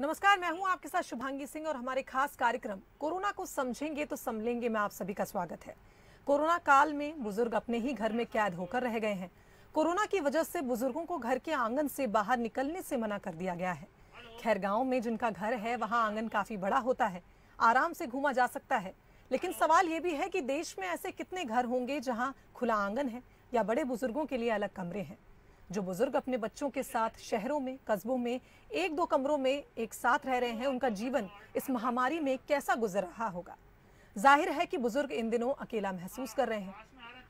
नमस्कार, मैं हूं आपके साथ शुभांगी सिंह और हमारे खास कार्यक्रम कोरोना को समझेंगे तो संभलेंगे में आप सभी का स्वागत है। कोरोना काल में बुजुर्ग अपने ही घर में कैद होकर रह गए हैं। कोरोना की वजह से बुजुर्गों को घर के आंगन से बाहर निकलने से मना कर दिया गया है। खैर, गाँव में जिनका घर है वहाँ आंगन काफी बड़ा होता है, आराम से घूमा जा सकता है। लेकिन सवाल ये भी है कि देश में ऐसे कितने घर होंगे जहाँ खुला आंगन है या बड़े बुजुर्गों के लिए अलग कमरे हैं। जो बुजुर्ग अपने बच्चों के साथ शहरों में, कस्बों में एक दो कमरों में एक साथ रह रहे हैं, उनका जीवन इस महामारी में कैसा गुजर रहा होगा। जाहिर है कि बुजुर्ग इन दिनों अकेला महसूस कर रहे हैं।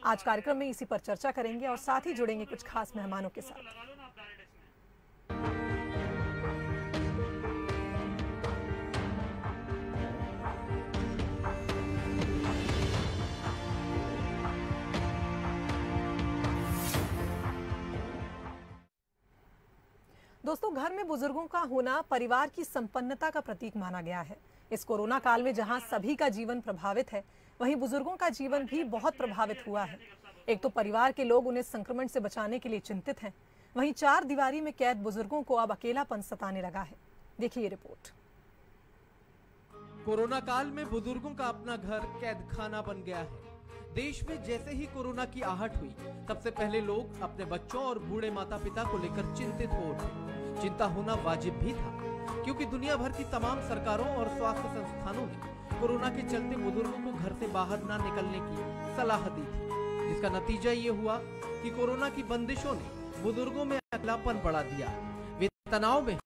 आज कार्यक्रम में इसी पर चर्चा करेंगे और साथ ही जुड़ेंगे कुछ खास मेहमानों के साथ। दोस्तों, घर में बुजुर्गों का होना परिवार की संपन्नता का प्रतीक माना गया है। इस कोरोना काल में जहां सभी का जीवन प्रभावित है, वहीं बुजुर्गों का जीवन भी बहुत प्रभावित हुआ है। एक तो परिवार के लोग उन्हें संक्रमण से बचाने के लिए चिंतित हैं, वहीं चार दीवारी में कैद बुजुर्गों को अब अकेलापन सताने लगा है। देखिए ये रिपोर्ट। कोरोना काल में बुजुर्गों का अपना घर कैद खाना बन गया है। देश में जैसे ही कोरोना की आहट हुई, सबसे पहले लोग अपने बच्चों और बूढ़े माता पिता को लेकर चिंतित हो उठे। चिंता होना वाजिब भी था, क्योंकि दुनिया भर की तमाम सरकारों और स्वास्थ्य संस्थानों ने कोरोना के चलते बुजुर्गों को घर से बाहर न निकलने की सलाह दी थी, जिसका नतीजा ये हुआ कि कोरोना की बंदिशों ने बुजुर्गों में अकेलापन बढ़ा दिया। वे तनाव में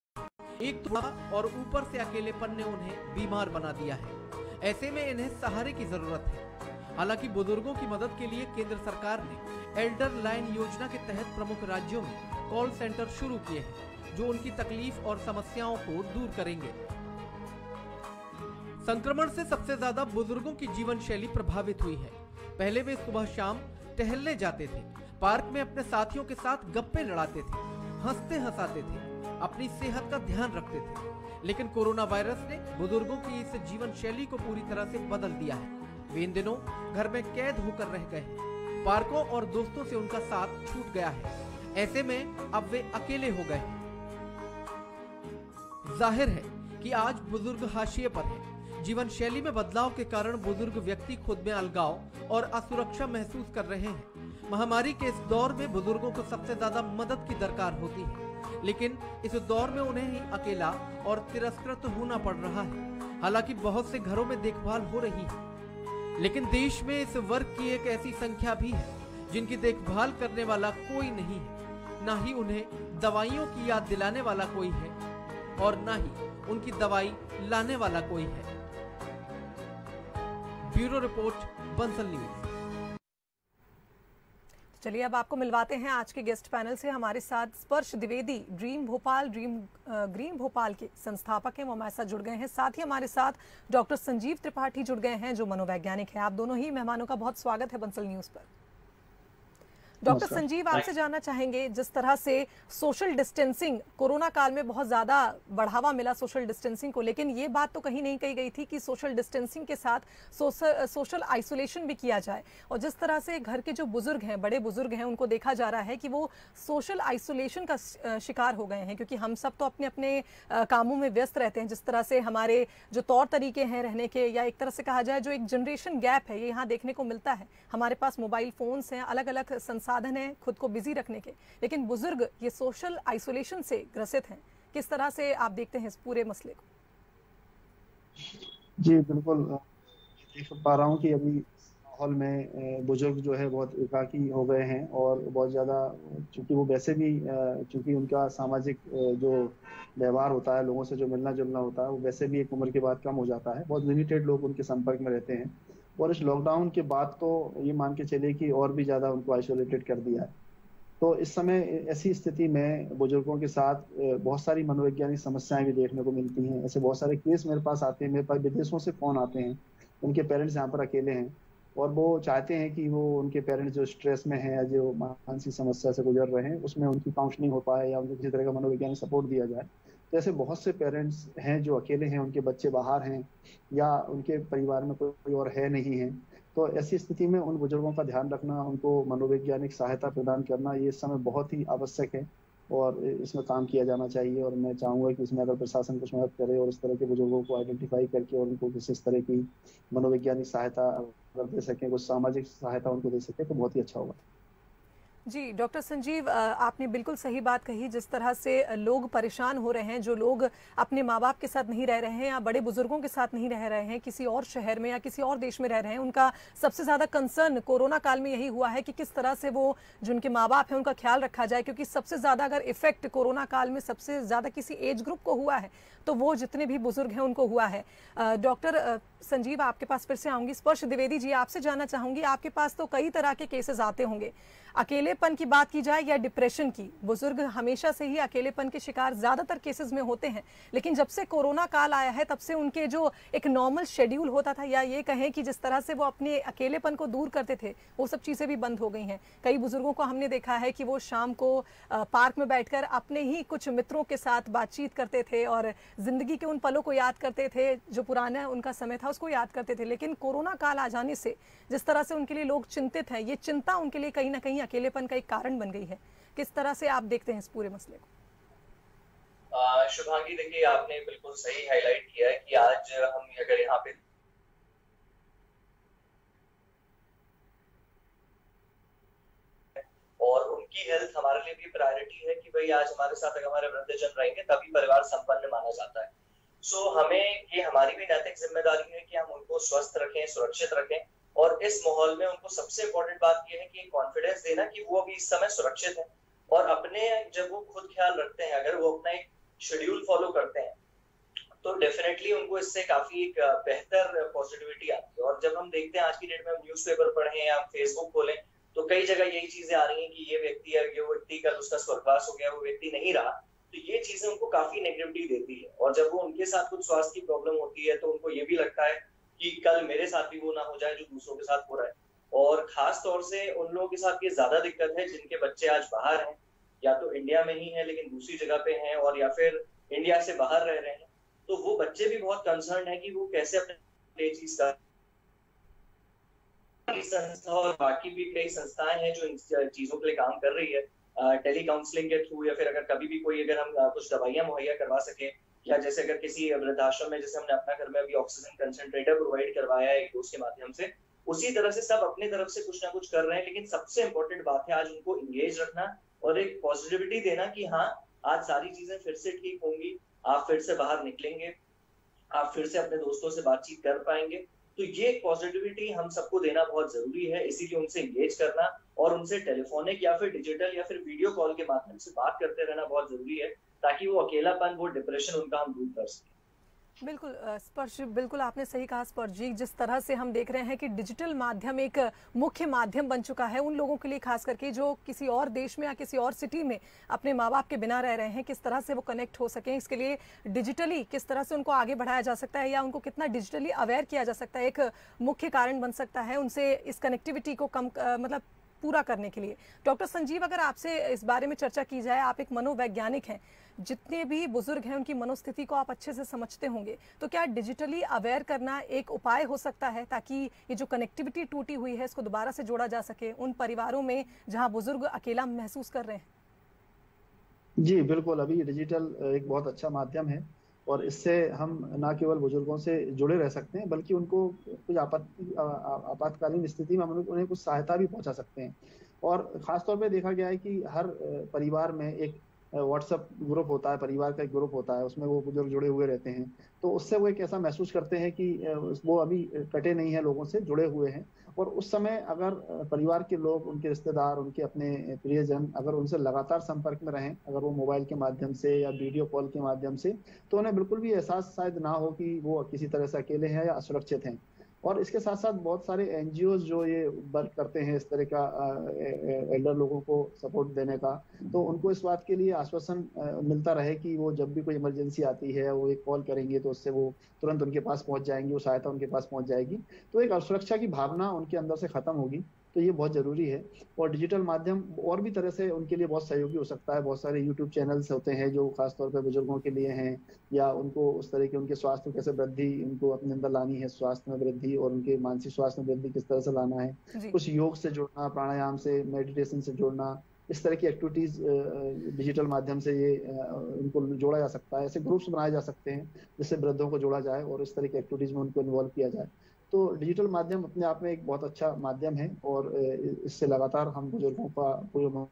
एक तो और ऊपर से अकेलेपन ने उन्हें बीमार बना दिया है। ऐसे में इन्हें सहारे की जरूरत है। हालांकि बुजुर्गों की मदद के लिए केंद्र सरकार ने एल्डर लाइन योजना के तहत प्रमुख राज्यों में कॉल सेंटर शुरू किए हैं, जो उनकी तकलीफ और समस्याओं को दूर करेंगे। संक्रमण से सबसे ज्यादा बुजुर्गों की जीवन शैली प्रभावित हुई है। पहले वे सुबह शाम टहलने जाते थे, पार्क में अपने साथियों के साथ गप्पे लड़ाते थे, हंसते हंसाते थे, अपनी सेहत का ध्यान रखते थे। लेकिन कोरोना वायरस ने बुजुर्गों की इस जीवन शैली को पूरी तरह से बदल दिया है। वे इन दिनों घर में कैद होकर रह गए हैं। पार्कों और दोस्तों से उनका साथ छूट गया है। ऐसे में अब वे अकेले हो गए हैं। जाहिर है कि आज बुजुर्ग हाशिए पर हैं। जीवन शैली में बदलाव के कारण बुजुर्ग व्यक्ति खुद में अलगाव और असुरक्षा महसूस कर रहे हैं। महामारी के इस दौर में बुजुर्गों को सबसे ज्यादा मदद की दरकार होती है, लेकिन इस दौर में उन्हें ही अकेला और तिरस्कृत होना पड़ रहा है। हालांकि बहुत से घरों में देखभाल हो रही है, लेकिन देश में इस वर्ग की एक ऐसी संख्या भी है जिनकी देखभाल करने वाला कोई नहीं है। ना ही उन्हें दवाइयों की याद दिलाने वाला कोई है और ना ही उनकी दवाई लाने वाला कोई है। Bureau report, Bansal news. चलिए अब आपको मिलवाते हैं आज के गेस्ट पैनल से। हमारे साथ स्पर्श द्विवेदी, ग्रीन भोपाल के संस्थापक हैं, वो हमारे साथ जुड़ गए हैं। साथ ही हमारे साथ डॉक्टर संजीव त्रिपाठी जुड़ गए हैं, जो मनोवैज्ञानिक हैं। आप दोनों ही मेहमानों का बहुत स्वागत है बंसल न्यूज पर। डॉक्टर संजीव, आपसे जानना चाहेंगे, जिस तरह से सोशल डिस्टेंसिंग कोरोना काल में बहुत ज़्यादा बढ़ावा मिला सोशल डिस्टेंसिंग को, लेकिन ये बात तो कहीं नहीं कही गई थी कि सोशल डिस्टेंसिंग के साथ सोशल आइसोलेशन भी किया जाए। और जिस तरह से घर के जो बुजुर्ग हैं, बड़े बुजुर्ग हैं, उनको देखा जा रहा है कि वो सोशल आइसोलेशन का शिकार हो गए हैं, क्योंकि हम सब तो अपने अपने कामों में व्यस्त रहते हैं। जिस तरह से हमारे जो तौर तरीके हैं रहने के, या एक तरह से कहा जाए जो एक जनरेशन गैप है, ये यहाँ देखने को मिलता है। हमारे पास मोबाइल फोन्स हैं, अलग अलग साधन है खुद को बिजी रखने के, लेकिन बुजुर्ग ये सोशल आइसोलेशन से ग्रसित हैं। किस तरह से आप देखते हैं इस पूरे मसले को? जी बिल्कुल, देख पा रहा हूँ कि अभी माहौल में बुजुर्ग जो है बहुत एकाकी हो गए हैं और बहुत ज़्यादा, चूंकि वो वैसे भी चूंकि उनका सामाजिक जो व्यवहार होता है, लोगों से जो मिलना जुलना होता है, वो वैसे भी एक उम्र के बाद कम हो जाता है। बहुत लिमिटेड लोग उनके संपर्क में रहते हैं और इस लॉकडाउन के बाद तो ये मान के चले कि और भी ज़्यादा उनको आइसोलेटेड कर दिया है। तो इस समय ऐसी स्थिति में बुजुर्गों के साथ बहुत सारी मनोवैज्ञानिक समस्याएं भी देखने को मिलती हैं। ऐसे बहुत सारे केस मेरे पास आते हैं, मेरे पास विदेशों से फोन आते हैं, उनके पेरेंट्स यहाँ पर अकेले हैं और वो चाहते हैं कि वो उनके पेरेंट्स जो स्ट्रेस में हैं या जो मानसिक समस्या से गुजर रहे हैं, उसमें उनकी काउंसलिंग हो पाए या उनको किसी तरह का मनोवैज्ञानिक सपोर्ट दिया जाए। तो ऐसे बहुत से पेरेंट्स हैं जो अकेले हैं, उनके बच्चे बाहर हैं या उनके परिवार में कोई और है नहीं है। तो ऐसी स्थिति में उन बुजुर्गों का ध्यान रखना, उनको मनोवैज्ञानिक सहायता प्रदान करना, ये इस समय बहुत ही आवश्यक है। और इसमें काम किया जाना चाहिए। और मैं चाहूँगा कि इसमें अगर प्रशासन कुछ मदद करे और इस तरह के बुजुर्गों को आइडेंटिफाई करके और उनको किसी इस तरह की मनोवैज्ञानिक सहायता अगर दे सकें, कुछ सामाजिक सहायता उनको दे सकें तो बहुत ही अच्छा होगा। जी डॉक्टर संजीव, आपने बिल्कुल सही बात कही। जिस तरह से लोग परेशान हो रहे हैं, जो लोग अपने माँ बाप के साथ नहीं रह रहे हैं या बड़े बुजुर्गों के साथ नहीं रह रहे हैं, किसी और शहर में या किसी और देश में रह रहे हैं, उनका सबसे ज़्यादा कंसर्न कोरोना काल में यही हुआ है कि किस तरह से वो जो उनके माँ बाप हैं उनका ख्याल रखा जाए। क्योंकि सबसे ज़्यादा अगर इफेक्ट कोरोना काल में सबसे ज़्यादा किसी एज ग्रुप को हुआ है तो वो जितने भी बुजुर्ग हैं उनको हुआ है। डॉक्टर संजीव, आपके पास फिर से आऊँगी। स्पर्श द्विवेदी जी, आपसे जानना चाहूँगी, आपके पास तो कई तरह के केसेस आते होंगे। अकेलेपन की बात की जाए या डिप्रेशन की, बुजुर्ग हमेशा से ही अकेलेपन के शिकार ज़्यादातर केसेस में होते हैं, लेकिन जब से कोरोना काल आया है तब से उनके जो एक नॉर्मल शेड्यूल होता था, या ये कहें कि जिस तरह से वो अपने अकेलेपन को दूर करते थे, वो सब चीज़ें भी बंद हो गई हैं। कई बुजुर्गों को हमने देखा है कि वो शाम को पार्क में बैठकर अपने ही कुछ मित्रों के साथ बातचीत करते थे और ज़िंदगी के उन पलों को याद करते थे, जो पुराना उनका समय था उसको याद करते थे। लेकिन कोरोना काल आ जाने से जिस तरह से उनके लिए लोग चिंतित हैं, ये चिंता उनके लिए कहीं ना कहीं अकेलेपन का एक कारण बन गई है। किस तरह से आप देखते हैं इस पूरे मसले को? शुभांगी, देखिए आपने बिल्कुल सही हाईलाइट किया है कि आज हम अगर यहाँ पे और उनकी हेल्थ हमारे लिए भी प्रायोरिटी है कि भाई आज हमारे साथ अगर हमारे वृद्धजन रहेंगे तभी परिवार संपन्न माना जाता है। सो हमें ये हमारी भी नैतिक जिम्मेदारी है कि हम उनको स्वस्थ रखें, सुरक्षित रखें। और इस माहौल में उनको सबसे इम्पोर्टेंट बात यह है कि कॉन्फिडेंस देना कि वो अभी इस समय सुरक्षित है और अपने जब वो खुद ख्याल रखते हैं, अगर वो अपना एक शेड्यूल फॉलो करते हैं तो डेफिनेटली उनको इससे काफी एक बेहतर पॉजिटिविटी आती है। और जब हम देखते हैं आज की डेट में, हम न्यूज़पेपर पढ़ें या हम फेसबुक खोलें तो कई जगह यही चीजें आ रही हैं कि ये व्यक्ति है, ये व्यक्ति कल उसका स्वर्गवास हो गया, वो व्यक्ति नहीं रहा। तो ये चीजें उनको काफी नेगेटिविटी देती है। और जब वो उनके साथ कुछ स्वास्थ्य की प्रॉब्लम होती है तो उनको ये भी लगता है कि कल मेरे साथ भी वो ना हो जाए जो दूसरों के साथ हो रहा है। और खास तौर से उन लोगों के साथ ये ज्यादा दिक्कत है जिनके बच्चे आज बाहर हैं, या तो इंडिया में ही है लेकिन दूसरी जगह पे हैं, और या फिर इंडिया से बाहर रह रहे हैं। तो वो बच्चे भी बहुत कंसर्न है कि वो कैसे अपने चीज का संस्था और बाकी भी कई संस्थाएं हैं जो इन चीजों के लिए काम कर रही है टेली काउंसलिंग के थ्रू, या फिर अगर कभी भी कोई अगर हम कुछ दवाइयां मुहैया करवा सके, या जैसे अगर किसी वृद्धाश्रम में जैसे हमने अपना घर में अभी ऑक्सीजन कंसंट्रेटर प्रोवाइड करवाया है एक डोज के माध्यम से, उसी तरह से सब अपनी तरफ से कुछ ना कुछ कर रहे हैं। लेकिन सबसे इंपॉर्टेंट बात है आज उनको इंगेज रखना और एक पॉजिटिविटी देना कि हाँ आज सारी चीजें फिर से ठीक होंगी, आप फिर से बाहर निकलेंगे, आप फिर से अपने दोस्तों से बातचीत कर पाएंगे। तो ये पॉजिटिविटी हम सबको देना बहुत जरूरी है, इसीलिए उनसे इंगेज करना और उनसे टेलीफोनिक या फिर डिजिटल या फिर वीडियो कॉल के माध्यम से बात करते रहना बहुत जरूरी है, ताकि वो अकेलापन, वो डिप्रेशन उनका हम दूर कर सकें। बिल्कुल स्पर्श, बिल्कुल आपने सही कहा स्पर्श जी। जिस तरह से हम देख रहे हैं कि डिजिटल माध्यम एक मुख्य माध्यम बन चुका है उन लोगों के लिए, खास करके जो किसी और देश में या किसी और सिटी में अपने माँ बाप के बिना रह रहे हैं, किस तरह से वो कनेक्ट हो सकें, इसके लिए डिजिटली किस तरह से उनको आगे बढ़ाया जा सकता है या उनको कितना डिजिटली अवेयर किया जा सकता है, एक मुख्य कारण बन सकता है उनसे इस कनेक्टिविटी को कम मतलब पूरा करने के लिए। डॉक्टर संजीव, अगर आपसे इस बारे में चर्चा की जाए, आप एक मनोवैज्ञानिक हैं, जितने भी बुजुर्ग हैं उनकी मनोस्थिति को आप अच्छे से समझते होंगे, तो क्या डिजिटली अवेयर करना एक उपाय हो सकता है ताकि ये जो कनेक्टिविटी टूटी हुई है इसको दोबारा से जोड़ा जा सके उन परिवारों में जहां बुजुर्ग अकेला महसूस कर रहे हैं? जी बिल्कुल, अभी डिजिटल एक बहुत अच्छा माध्यम है और इससे हम ना केवल बुजुर्गों से जुड़े रह सकते हैं बल्कि उनको कुछ आपातकालीन स्थिति में हम उन्हें कुछ सहायता भी पहुंचा सकते हैं। और खासतौर पे देखा गया है कि हर परिवार में एक व्हाट्सएप ग्रुप होता है, परिवार का एक ग्रुप होता है, उसमें वो बुजुर्ग जुड़े हुए रहते हैं। तो उससे वो एक ऐसा महसूस करते हैं कि वो अभी कटे नहीं है, लोगों से जुड़े हुए हैं। और उस समय अगर परिवार के लोग, उनके रिश्तेदार, उनके अपने प्रियजन अगर उनसे लगातार संपर्क में रहें, अगर वो मोबाइल के माध्यम से या वीडियो कॉल के माध्यम से, तो उन्हें बिल्कुल भी एहसास शायद ना हो कि वो किसी तरह से अकेले हैं या असुरक्षित हैं। और इसके साथ साथ बहुत सारे एनजीओ जो ये वर्क करते हैं इस तरह का एल्डर लोगों को सपोर्ट देने का, तो उनको इस बात के लिए आश्वासन मिलता रहे कि वो जब भी कोई इमरजेंसी आती है वो एक कॉल करेंगे तो उससे वो तुरंत उनके पास पहुंच जाएंगी, वो सहायता उनके पास पहुंच जाएगी। तो एक असुरक्षा की भावना उनके अंदर से खत्म होगी, तो ये बहुत जरूरी है। और डिजिटल माध्यम और भी तरह से उनके लिए बहुत सहयोगी हो सकता है। बहुत सारे यूट्यूब चैनल्स होते हैं जो खासतौर पर बुजुर्गों के लिए हैं, या उनको उस तरह के उनके स्वास्थ्य कैसे वृद्धि उनको अपने अंदर लानी है, स्वास्थ्य में वृद्धि और उनके मानसिक स्वास्थ्य में वृद्धि किस तरह से लाना है, कुछ योग से जुड़ना, प्राणायाम से, मेडिटेशन से जुड़ना, इस तरह की एक्टिविटीज डिजिटल माध्यम से ये इनको जोड़ा जा सकता है। ऐसे ग्रुप्स बनाए जा सकते हैं जिससे वृद्धों को जोड़ा जाए और इस तरह की एक्टिविटीज में उनको इन्वॉल्व किया जाए। तो डिजिटल माध्यम अपने आप में एक बहुत अच्छा माध्यम है और इससे लगातार हम बुजुर्गों का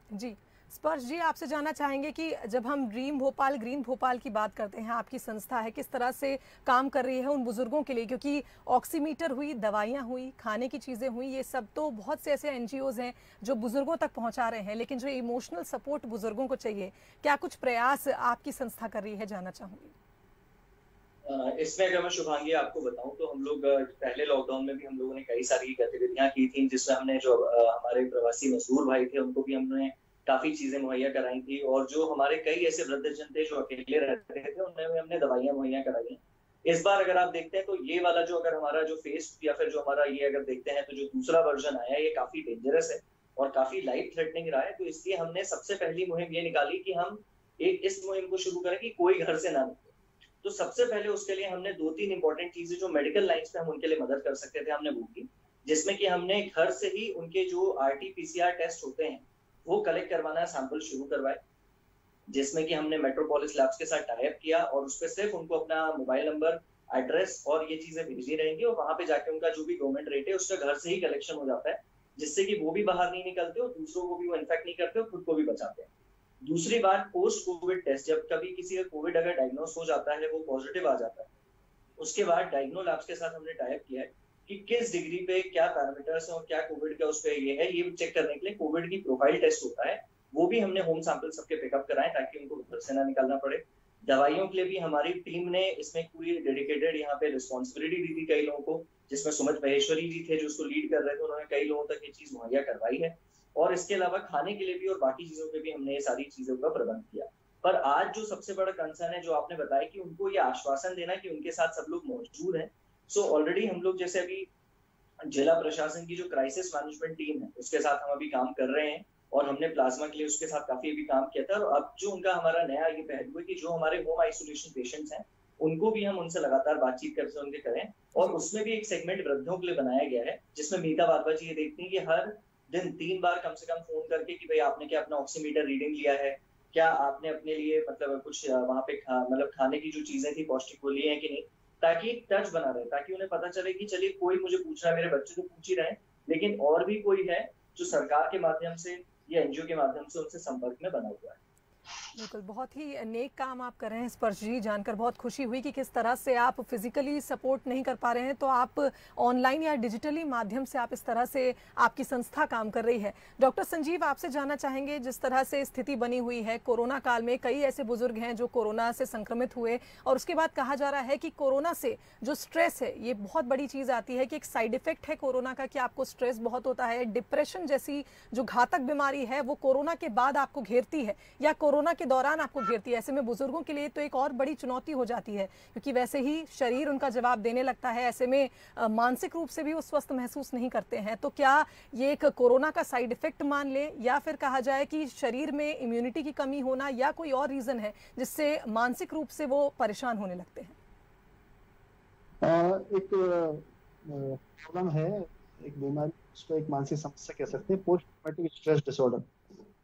जी। स्पर्श जी, आपसे जानना चाहेंगे कि जब हम ड्रीम भोपाल ग्रीन भोपाल की बात करते हैं, आपकी संस्था है, किस तरह से काम कर रही है उन बुजुर्गों के लिए, क्योंकि ऑक्सीमीटर हुई, दवाइयाँ हुई, खाने की चीज़ें हुई, ये सब तो बहुत से ऐसे NGOs हैं जो बुजुर्गों तक पहुंचा रहे हैं, लेकिन जो इमोशनल सपोर्ट बुजुर्गों को चाहिए, क्या कुछ प्रयास आपकी संस्था कर रही है, जानना चाहूँगी। इसमें अगर मैं शुभांगी आपको बताऊं तो हम लोग पहले लॉकडाउन में भी हम लोगों ने कई सारी गतिविधियां की थी, जिसमें हमने जो हमारे प्रवासी मजदूर भाई थे उनको भी हमने काफी चीजें मुहैया कराई थी, और जो हमारे कई ऐसे वृद्धजन थे जो अकेले रहते थे उन्हें भी हमने दवाइयां मुहैया कराई। इस बार अगर आप देखते हैं तो ये वाला जो अगर हमारा जो फेस या फिर जो हमारा ये अगर देखते हैं तो जो दूसरा वर्जन आया ये काफी डेंजरस है और काफी लाइफ थ्रेटनिंग रहा है। तो इसलिए हमने सबसे पहली मुहिम ये निकाली कि हम एक इस मुहिम को शुरू करें कि कोई घर से ना निकले। तो सबसे पहले उसके लिए हमने 2-3 इंपॉर्टेंट चीजें जो मेडिकल लाइंस पे हम उनके लिए मदद कर सकते थे हमने वो की, जिसमें कि हमने घर से ही उनके जो RT-PCR टेस्ट होते हैं वो कलेक्ट करवाना सैंपल शुरू करवाए, जिसमें कि हमने मेट्रोपोलिस लैब्स के साथ टाई अप किया और उस पर सिर्फ उनको अपना मोबाइल नंबर, एड्रेस और ये चीजें भेजनी रहेंगी और वहां पे जाके उनका जो भी गवर्नमेंट रेट है उसका घर से ही कलेक्शन हो जाता है, जिससे कि वो भी बाहर नहीं निकलते और दूसरों को भी वो इन्फेक्ट नहीं करते और खुद को भी बचाते हैं। दूसरी बात, पोस्ट कोविड टेस्ट, जब कभी किसी का कोविड अगर डायग्नोस हो जाता है, वो पॉजिटिव आ जाता है, उसके बाद डायग्नो लैब्स के साथ हमने टाई अप किया है कि किस डिग्री पे क्या पैरामीटर्स हैं और क्या कोविड का उस पे ये है, ये चेक करने के लिए कोविड की प्रोफाइल टेस्ट होता है, वो भी हमने होम सैंपल सबके पिकअप कराए ताकि उनको घर से ना निकलना पड़े। दवाइयों के लिए भी हमारी टीम ने इसमें पूरी डेडिकेटेड यहाँ पे रिस्पॉन्सिबिलिटी दी थी कई लोगों को, जिसमें सुमित महेश्वरी जी थे जो उसको लीड कर रहे थे, उन्होंने कई लोगों तक ये चीज मुहैया करवाई है। और इसके अलावा खाने के लिए भी और बाकी चीजों पे भी हमने ये सारी चीजों का प्रबंध किया। पर आज जो सबसे बड़ा कंसर्न है जो आपने बताया कि उनको ये आश्वासन देना कि उनके साथ सब लोग मौजूद हैं। सो ऑलरेडी हम लोग जैसे अभी जिला प्रशासन की जो क्राइसिस मैनेजमेंट टीम है उसके साथ हम अभी काम कर रहे हैं और हमने प्लाज्मा के लिए उसके साथ काफी अभी काम किया था। और अब जो उनका हमारा नया ये पहलू है कि जो हमारे होम आइसोलेशन पेशेंट्स हैं उनको भी हम उनसे लगातार बातचीत करके उनके करें, और उसमें भी एक सेगमेंट वृद्धों के लिए बनाया गया है जिसमें मीता बाबा जी ये देखती है कि हर दिन 3 बार कम से कम फोन करके कि भाई आपने क्या अपना ऑक्सीमीटर रीडिंग लिया है, क्या आपने अपने लिए मतलब कुछ वहां पे मतलब खाने की जो चीजें थी पौष्टिक वो लिए हैं कि नहीं, ताकि एक टच बना रहे, ताकि उन्हें पता चले कि चलिए कोई मुझे पूछ रहा है, मेरे बच्चे तो पूछ ही रहे हैं, लेकिन और भी कोई है जो सरकार के माध्यम से या NGO के माध्यम से उनसे संपर्क में बना हुआ है। बिल्कुल, बहुत ही नेक काम आप कर रहे हैं स्पर्श जी। जानकर बहुत खुशी हुई कि किस तरह से आप फिजिकली सपोर्ट नहीं कर पा रहे हैं तो आप ऑनलाइन या डिजिटली माध्यम से आप इस तरह से आपकी संस्था काम कर रही है। डॉक्टर संजीव, आपसे जानना चाहेंगे, जिस तरह से स्थिति बनी हुई है कोरोना काल में, कई ऐसे बुजुर्ग हैं जो कोरोना से संक्रमित हुए और उसके बाद कहा जा रहा है कि कोरोना से जो स्ट्रेस है, ये बहुत बड़ी चीज़ आती है कि एक साइड इफेक्ट है कोरोना का कि आपको स्ट्रेस बहुत होता है, डिप्रेशन जैसी जो घातक बीमारी है वो कोरोना के बाद आपको घेरती है या कोरोना के दौरान आपको घेरती है। ऐसे में बुजुर्गों के लिए तो एक और बड़ी चुनौती हो जाती है क्योंकि वैसे ही शरीर उनका जवाब देने लगता है, ऐसे में मानसिक रूप से भी वो स्वस्थ महसूस नहीं करते हैं। तो क्या ये एक कोरोना का साइड इफेक्ट मान ले या फिर कहा जाए कि शरीर में इम्यूनिटी की कमी होना या कोई और रीजन है जिससे मानसिक रूप से वो परेशान होने लगते हैं? एक प्रॉब्लम है, एक बीमारी, उसको एक मानसिक समस्या कह सकते हैं, पोस्ट ट्रॉमेटिक स्ट्रेस डिसऑर्डर।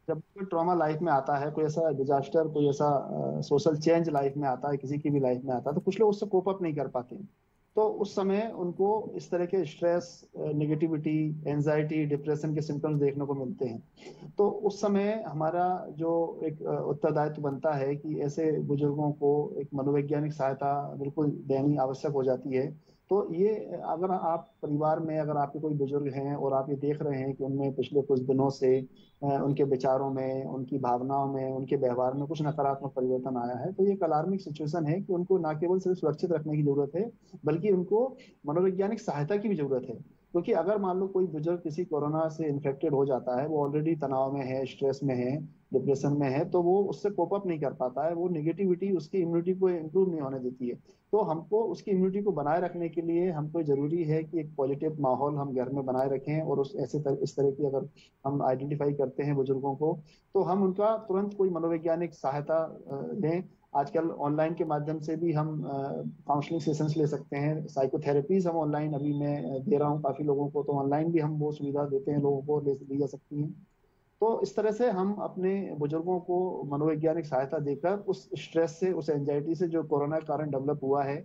जब कोई ट्रॉमा लाइफ में आता है, कोई ऐसा डिजास्टर, कोई ऐसा सोशल चेंज लाइफ में आता है, किसी की भी लाइफ में आता है, तो कुछ लोग उससे कोप अप नहीं कर पाते हैं। तो उस समय उनको इस तरह के स्ट्रेस, नेगेटिविटी, एंजाइटी, डिप्रेशन के सिम्टम्स देखने को मिलते हैं। तो उस समय हमारा जो एक उत्तरदायित्व बनता है कि ऐसे बुजुर्गों को एक मनोवैज्ञानिक सहायता बिल्कुल देनी आवश्यक हो जाती है। तो ये अगर आप परिवार में अगर आपके कोई बुजुर्ग हैं और आप ये देख रहे हैं कि उनमें पिछले कुछ दिनों से उनके विचारों में, उनकी भावनाओं में, उनके व्यवहार में कुछ नकारात्मक परिवर्तन आया है, तो ये एक अलार्मिंग सिचुएशन है कि उनको न केवल सिर्फ सुरक्षित रखने की जरूरत है बल्कि उनको मनोवैज्ञानिक सहायता की भी जरूरत है। क्योंकि अगर मान लो कोई बुजुर्ग किसी कोरोना से इन्फेक्टेड हो जाता है, वो ऑलरेडी तनाव में है, स्ट्रेस में है, डिप्रेशन में है, तो वो उससे कोप अप नहीं कर पाता है, वो नेगेटिविटी उसकी इम्यूनिटी को इम्प्रूव नहीं होने देती है। तो हमको उसकी इम्यूनिटी को बनाए रखने के लिए हमको जरूरी है कि एक पॉजिटिव माहौल हम घर में बनाए रखें, और उस इस तरह की अगर हम आइडेंटिफाई करते हैं बुजुर्गों को तो हम उनका तुरंत कोई मनोवैज्ञानिक सहायता लें। आजकल ऑनलाइन के माध्यम से भी हम काउंसलिंग सेशंस ले सकते हैं, साइकोथेरेपीज हम ऑनलाइन अभी मैं दे रहा हूँ काफी लोगों को, तो ऑनलाइन भी हम वो सुविधा देते हैं, लोगों को ली जा सकती है। तो इस तरह से हम अपने बुजुर्गों को मनोवैज्ञानिक सहायता देकर उस स्ट्रेस से, उस एंजाइटी से जो कोरोना के कारण डेवलप हुआ है,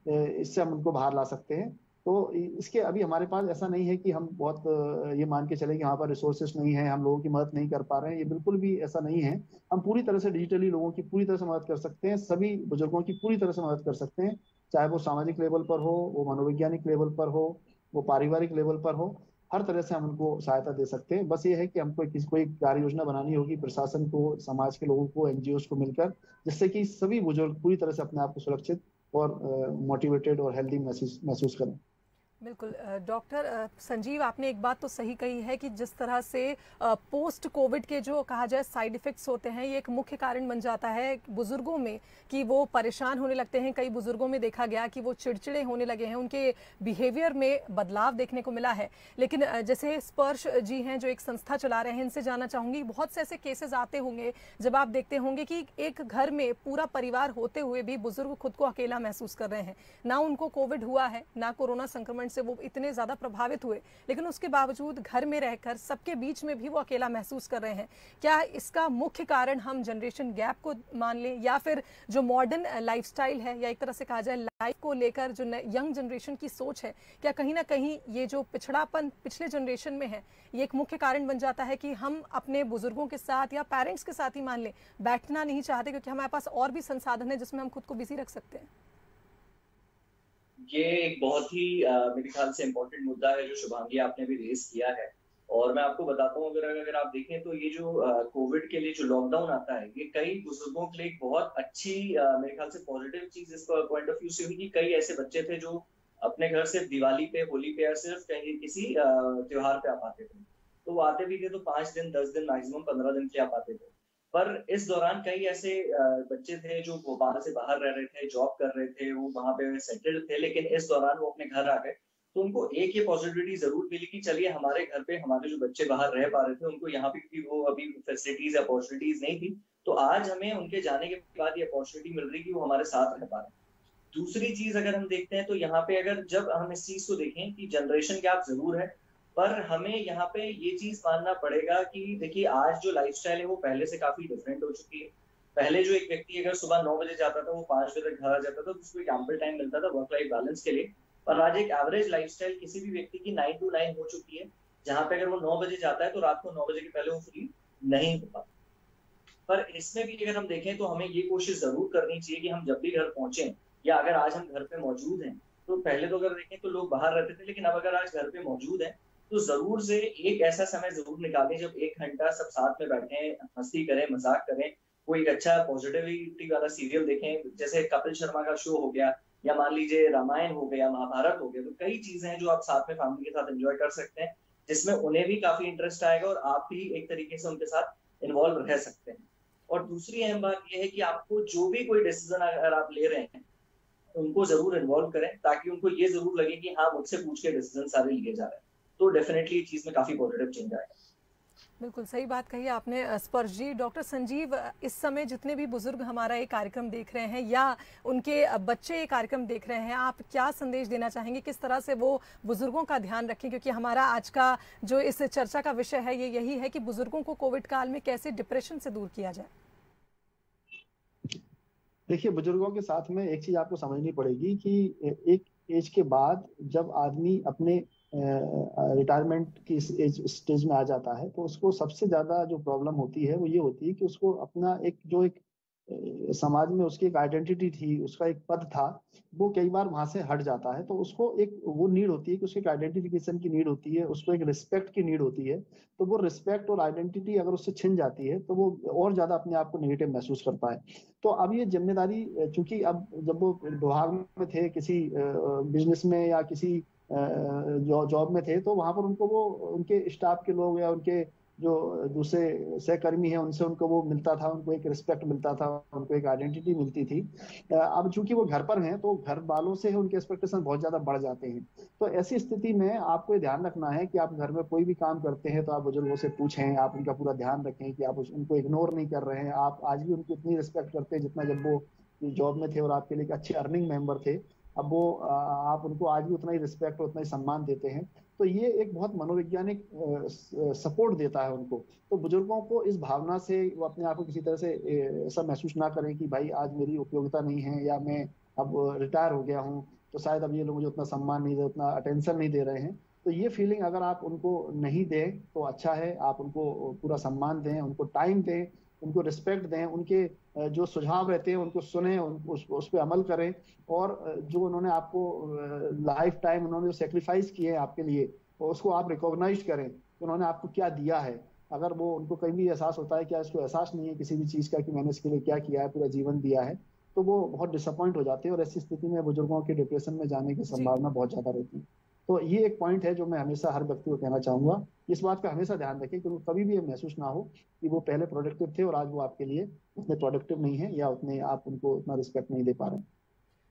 इससे हम उनको बाहर ला सकते हैं। तो इसके अभी हमारे पास ऐसा नहीं है कि हम बहुत ये मान के चले कि हमारे पास रिसोर्सेस नहीं है, हम लोगों की मदद नहीं कर पा रहे हैं। ये बिल्कुल भी ऐसा नहीं है। हम पूरी तरह से डिजिटली लोगों की पूरी तरह से मदद कर सकते हैं, सभी बुजुर्गों की पूरी तरह से मदद कर सकते हैं, चाहे वो सामाजिक लेवल पर हो, वो मनोवैज्ञानिक लेवल पर हो, वो पारिवारिक लेवल पर हो। हर तरह से हम उनको सहायता दे सकते हैं। बस ये है कि हमको किसी कोई कार्य योजना बनानी होगी, प्रशासन को, समाज के लोगों को, एनजीओ को मिलकर, जिससे कि सभी बुजुर्ग पूरी तरह से अपने आप को सुरक्षित और मोटिवेटेड और हेल्दी महसूस करें। बिल्कुल डॉक्टर संजीव, आपने एक बात तो सही कही है कि जिस तरह से पोस्ट कोविड के जो कहा जाए साइड इफ़ेक्ट्स होते हैं, ये एक मुख्य कारण बन जाता है बुजुर्गों में कि वो परेशान होने लगते हैं। कई बुजुर्गों में देखा गया कि वो चिड़चिड़े होने लगे हैं, उनके बिहेवियर में बदलाव देखने को मिला है। लेकिन जैसे स्पर्श जी हैं जो एक संस्था चला रहे हैं, इनसे जानना चाहूँगी, बहुत से ऐसे केसेस आते होंगे जब आप देखते होंगे कि एक घर में पूरा परिवार होते हुए भी बुजुर्ग खुद को अकेला महसूस कर रहे हैं। ना उनको कोविड हुआ है, ना कोरोना संक्रमण से वो इतने ज्यादा प्रभावित हुए, लेकिन उसके बावजूद घर में रहकर सबके बीच में भी वो अकेला महसूस कर रहे हैं। क्या इसका मुख्य कारण हम जनरेशन गैप को मान लें, या फिर जो मॉडर्न लाइफस्टाइल है, या एक तरह से कहा जाए लाइफ को लेकर जो यंग जनरेशन की सोच है, क्या कहीं ना कहीं ये जो पिछड़ापन पिछले जनरेशन में है, ये एक मुख्य कारण बन जाता है कि हम अपने बुजुर्गों के साथ या पेरेंट्स के साथ ही मान लें बैठना नहीं चाहते क्योंकि हमारे पास और भी संसाधन है जिसमें हम खुद को बिजी रख सकते हैं? ये एक बहुत ही मेरे ख्याल से इम्पोर्टेंट मुद्दा है जो शुभांगी आपने भी रेज किया है। और मैं आपको बताता हूँ, अगर आप देखें तो ये जो कोविड के लिए जो लॉकडाउन आता है, ये कई बुजुर्गों के लिए एक बहुत अच्छी मेरे ख्याल से पॉजिटिव चीज इस पॉइंट ऑफ व्यू से हुई कि कई ऐसे बच्चे थे जो अपने घर सिर्फ दिवाली पे, होली पे या सिर्फ कहीं किसी त्योहार पे आ पाते थे। तो वो आते भी थे तो 5 दिन, 10 दिन, मैक्सिमम 15 दिन के आ पाते थे। पर इस दौरान कई ऐसे बच्चे थे जो भोपाल से बाहर रह रहे थे, जॉब कर रहे थे, वो वहां पे सेटल्ड थे, लेकिन इस दौरान वो अपने घर आ गए। तो उनको एक ये पॉजिटिविटी जरूर मिली कि चलिए हमारे घर पे हमारे जो बच्चे बाहर रह पा रहे थे, उनको यहाँ पे भी वो अभी फैसिलिटीज या अपॉर्चुनिटीज नहीं थी, तो आज हमें उनके जाने के बाद ये अपॉर्चुनिटी मिल रही कि वो हमारे साथ रह पा रहे हैं। दूसरी चीज अगर हम देखते हैं तो यहाँ पे अगर जब हम इस चीज को देखें कि जनरेशन गैप जरूर है, पर हमें यहाँ पे ये चीज मानना पड़ेगा कि देखिए आज जो लाइफस्टाइल है वो पहले से काफी डिफरेंट हो चुकी है। पहले जो एक व्यक्ति अगर सुबह 9 बजे जाता था, वो 5 बजे तक घर आ जाता था, तो उसको एक एम्पल टाइम मिलता था वर्क लाइफ बैलेंस के लिए। पर आज एक एवरेज लाइफस्टाइल किसी भी व्यक्ति की 9 to 9 हो चुकी है, जहाँ पे अगर वो 9 बजे जाता है तो रात को 9 बजे के पहले वो फ्री नहीं हो पाता। पर इसमें भी अगर हम देखें तो हमें ये कोशिश जरूर करनी चाहिए कि हम जब भी घर पहुंचे, या अगर आज हम घर पे मौजूद हैं, तो पहले तो अगर देखें तो लोग बाहर रहते थे, लेकिन अब अगर आज घर पे मौजूद हैं तो जरूर से एक ऐसा समय जरूर निकालें जब 1 घंटा सब साथ में बैठें, हंसी करें, मजाक करें, कोई एक अच्छा पॉजिटिविटी वाला सीरियल देखें, जैसे कपिल शर्मा का शो हो गया, या मान लीजिए रामायण हो गया, महाभारत हो गया। तो कई चीजें हैं जो आप साथ में फैमिली के साथ एंजॉय कर सकते हैं, जिसमें उन्हें भी काफी इंटरेस्ट आएगा और आप भी एक तरीके से उनके साथ इन्वॉल्व रह सकते हैं। और दूसरी अहम बात यह है कि आपको जो भी कोई डिसीजन अगर आप ले रहे हैं, उनको जरूर इन्वॉल्व करें, ताकि उनको ये जरूर लगे कि हाँ, मुझसे पूछ के डिसीजन सारे लिए जा रहे हैं। तो डेफिनेटली चीज में काफी पॉजिटिव चेंज आएगा। बिल्कुल सही बात कही आपने स्पर्श जी। डॉक्टर संजीव, इस समय जितने भी बुजुर्ग हमारा ये कार्यक्रम देख रहे हैं या उनके बच्चे ये कार्यक्रम देख रहे हैं, आप क्या संदेश देना चाहेंगे, किस तरह से वो बुजुर्गों का ध्यान रखें? क्योंकि हमारा आज का जो इस चर्चा का विषय है ये यही है कि बुजुर्गों को कोविड काल में कैसे डिप्रेशन से दूर किया जाए। देखिए, बुजुर्गों के साथ में एक चीज आपको समझनी पड़ेगी कि एक एज के बाद जब आदमी अपने रिटायरमेंट की स्टेज में आ जाता है, तो उसको सबसे ज्यादा जो प्रॉब्लम होती है वो ये होती है कि उसको अपना एक समाज में उसकी एक आइडेंटिटी थी, उसका एक पद था, वो कई बार वहां से हट जाता है। तो उसको एक वो नीड होती है कि उसको एक आइडेंटिफिकेशन की नीड होती है, उसको एक रिस्पेक्ट की नीड होती है। तो वो रिस्पेक्ट और आइडेंटिटी अगर उससे छिन जाती है तो वो और ज्यादा अपने आप को नेगेटिव महसूस करता है। तो अब ये जिम्मेदारी, चूंकि अब जब वो विभाग में थे, किसी बिजनेस में या किसी जॉब में थे, तो वहां पर उनको वो उनके स्टाफ के लोग या उनके जो दूसरे सहकर्मी हैं उनसे उनको वो मिलता था, उनको एक रिस्पेक्ट मिलता था, उनको एक आइडेंटिटी मिलती थी। अब चूंकि वो घर पर हैं तो घर वालों से उनके एक्सपेक्टेशन बहुत ज्यादा बढ़ जाते हैं। तो ऐसी स्थिति में आपको ये ध्यान रखना है कि आप घर में कोई भी काम करते हैं तो आप बुजुर्गों से पूछें, आप उनका पूरा ध्यान रखें कि आप उनको इग्नोर नहीं कर रहे हैं, आप आज भी उनको इतनी रिस्पेक्ट करते हैं जितना जब वो जॉब में थे और आपके लिए एक अच्छे अर्निंग मेंबर थे। अब वो आप उनको आज भी उतना ही रिस्पेक्ट और उतना ही सम्मान देते हैं। तो ये एक बहुत मनोवैज्ञानिक सपोर्ट देता है उनको। तो बुजुर्गों को इस भावना से वो अपने आप को किसी तरह से ऐसा महसूस ना करें कि भाई आज मेरी उपयोगिता नहीं है या मैं अब रिटायर हो गया हूँ तो शायद अब ये लोग मुझे उतना सम्मान नहीं दे, उतना अटेंशन नहीं दे रहे हैं। तो ये फीलिंग अगर आप उनको नहीं दें तो अच्छा है, आप उनको पूरा सम्मान दें, उनको टाइम दें, उनको रिस्पेक्ट दें, उनके जो सुझाव रहते हैं उनको सुने, उस पर अमल करें, और जो उन्होंने आपको लाइफ टाइम उन्होंने जो सेक्रीफाइस किए हैं आपके लिए उसको आप रिकॉग्नाइज करें कि उन्होंने आपको क्या दिया है। अगर वो उनको कहीं भी एहसास होता है कि इसको एहसास नहीं है किसी भी चीज़ का कि मैंने इसके लिए क्या किया है, पूरा जीवन दिया है, तो वो बहुत डिसअपॉइंट हो जाते हैं और ऐसी स्थिति में बुजुर्गों के डिप्रेशन में जाने की संभावना बहुत ज़्यादा रहती है। तो ये एक पॉइंट है जो मैं हमेशा हर व्यक्ति को कहना चाहूँगा, इस बात का हमेशा ध्यान रखें कि उनको कभी भी ये महसूस ना हो कि वो पहले प्रोडक्टिव थे और आज वो आपके लिए उतने प्रोडक्टिव नहीं है या उतने आप उनको उतना रिस्पेक्ट नहीं दे पा रहे हैं।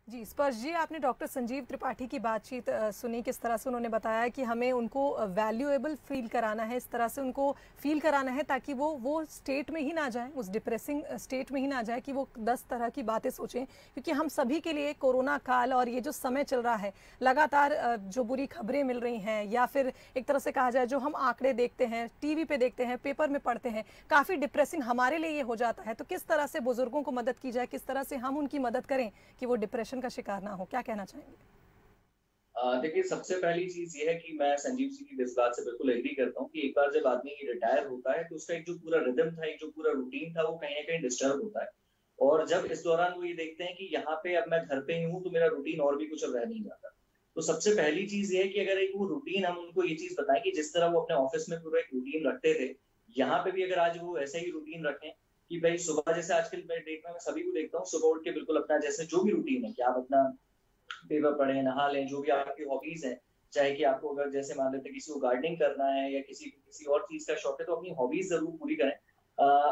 जी स्पर्श जी, आपने डॉक्टर संजीव त्रिपाठी की बातचीत सुनी, किस तरह से उन्होंने बताया कि हमें उनको वैल्यूएबल फील कराना है, इस तरह से उनको फील कराना है ताकि वो स्टेट में ही ना जाए, उस डिप्रेसिंग स्टेट में ही ना जाए कि वो 10 तरह की बातें सोचें। क्योंकि हम सभी के लिए कोरोना काल और ये जो समय चल रहा है, लगातार जो बुरी खबरें मिल रही हैं या फिर एक तरह से कहा जाए जो हम आंकड़े देखते हैं, टीवी पे देखते हैं, पेपर में पढ़ते हैं, काफ़ी डिप्रेसिंग हमारे लिए ये हो जाता है। तो किस तरह से बुजुर्गों को मदद की जाए, किस तरह से हम उनकी मदद करें कि वो डिप्रेशन का शिकार ना हो, क्या कहना चाहेंगे? देखिए, सबसे पहली चीज ये है कि मैं संजीव जी की इस बात से बिल्कुल एग्री करता हूँ कि एक बार जब आदमी रिटायर होता है तो उसका एक जो पूरा रिदम था, एक जो पूरा रूटीन था, वो कहीं ना कहीं डिस्टर्ब होता है। और जब इस दौरान वो ये देखते हैं कि यहाँ पे अब मैं घर पे ही हूँ तो मेरा रूटीन और भी कुछ अब रह नहीं जाता। तो सबसे पहली चीज ये है कि अगर एक वो रूटीन हम उनको ये चीज बताएं कि जिस तरह वो अपने ऑफिस में पूरा एक रूटीन रखते थे, यहाँ पे भी अगर आज वो ऐसे ही रूटीन रखें कि भाई सुबह, जैसे आजकल मैं सभी को देखता हूँ, सुबह उठ के बिल्कुल अपना जैसे जो भी रूटीन है कि आप अपना पेपर पढ़ें, नहा लें, जो भी आपकी हॉबीज हैं, चाहे कि आपको अगर जैसे मान लेते किसी को गार्डनिंग करना है या किसी और चीज का शौक है, तो अपनी हॉबीज जरूर पूरी करें।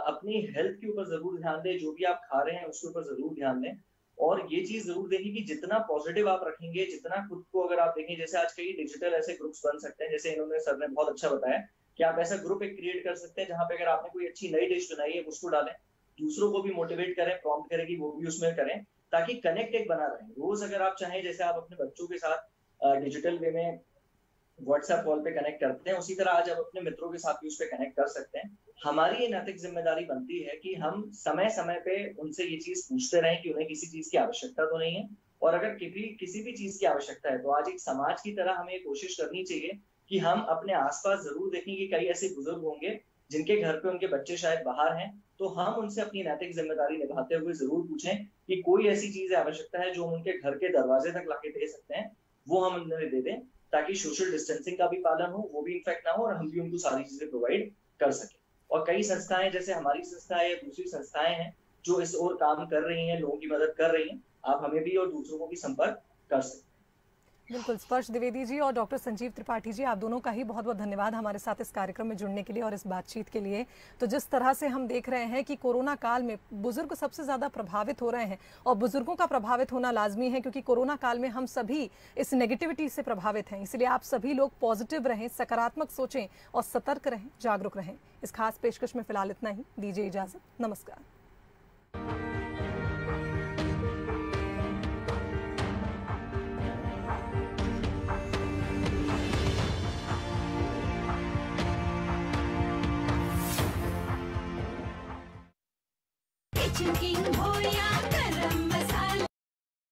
अपनी हेल्थ के ऊपर जरूर ध्यान दें, जो भी आप खा रहे हैं उसके ऊपर जरूर ध्यान दें। और ये चीज जरूर देखें कि जितना पॉजिटिव आप रखेंगे, जितना खुद को, अगर आप देखें जैसे आज कई डिजिटल ऐसे ग्रुप्स बन सकते हैं, जैसे इन्होंने सर ने बहुत अच्छा बताया कि आप ऐसा ग्रुप एक क्रिएट कर सकते हैं जहां पे अगर आपने कोई अच्छी नई डिश बनाई है उसको डालें, दूसरों को भी मोटिवेट करें, प्रॉम्प्ट करें कि वो भी उसमें करें, ताकि कनेक्ट एक बना रहे। रोज अगर आप चाहें, जैसे आप अपने बच्चों के साथ डिजिटल वे में व्हाट्सएप कॉल पे कनेक्ट करते हैं, उसी तरह आज आप अपने मित्रों के साथ भी उस पर कनेक्ट कर सकते हैं। हमारी ये नैतिक जिम्मेदारी बनती है कि हम समय समय पे उनसे ये चीज पूछते रहें कि उन्हें किसी चीज की आवश्यकता तो नहीं है, और अगर किसी भी चीज की आवश्यकता है तो आज एक समाज की तरह हमें कोशिश करनी चाहिए कि हम अपने आसपास जरूर देखें कि कई ऐसे बुजुर्ग होंगे जिनके घर पे उनके बच्चे शायद बाहर हैं, तो हम उनसे अपनी नैतिक जिम्मेदारी निभाते हुए जरूर पूछें कि कोई ऐसी चीज आवश्यकता है जो हम उनके घर के दरवाजे तक लाके दे सकते हैं, वो हम उन्हें दे दें, ताकि सोशल डिस्टेंसिंग का भी पालन हो, वो भी इन्फेक्ट ना हो और हम भी उनको सारी चीजें प्रोवाइड कर सकें। और कई संस्थाएं, जैसे हमारी संस्था या दूसरी संस्थाएं हैं जो इस ओर काम कर रही हैं, लोगों की मदद कर रही हैं, आप हमें भी और दूसरों को भी संपर्क कर सकते हैं। बिल्कुल, स्पर्श द्विवेदी जी और डॉक्टर संजीव त्रिपाठी जी, आप दोनों का ही बहुत बहुत धन्यवाद हमारे साथ इस कार्यक्रम में जुड़ने के लिए और इस बातचीत के लिए। तो जिस तरह से हम देख रहे हैं कि कोरोना काल में बुजुर्ग सबसे ज़्यादा प्रभावित हो रहे हैं, और बुजुर्गों का प्रभावित होना लाजमी है क्योंकि कोरोना काल में हम सभी इस नेगेटिविटी से प्रभावित हैं। इसलिए आप सभी लोग पॉजिटिव रहें, सकारात्मक सोचें और सतर्क रहें, जागरूक रहें। इस खास पेशकश में फिलहाल इतना ही, दीजिए इजाज़त, नमस्कार।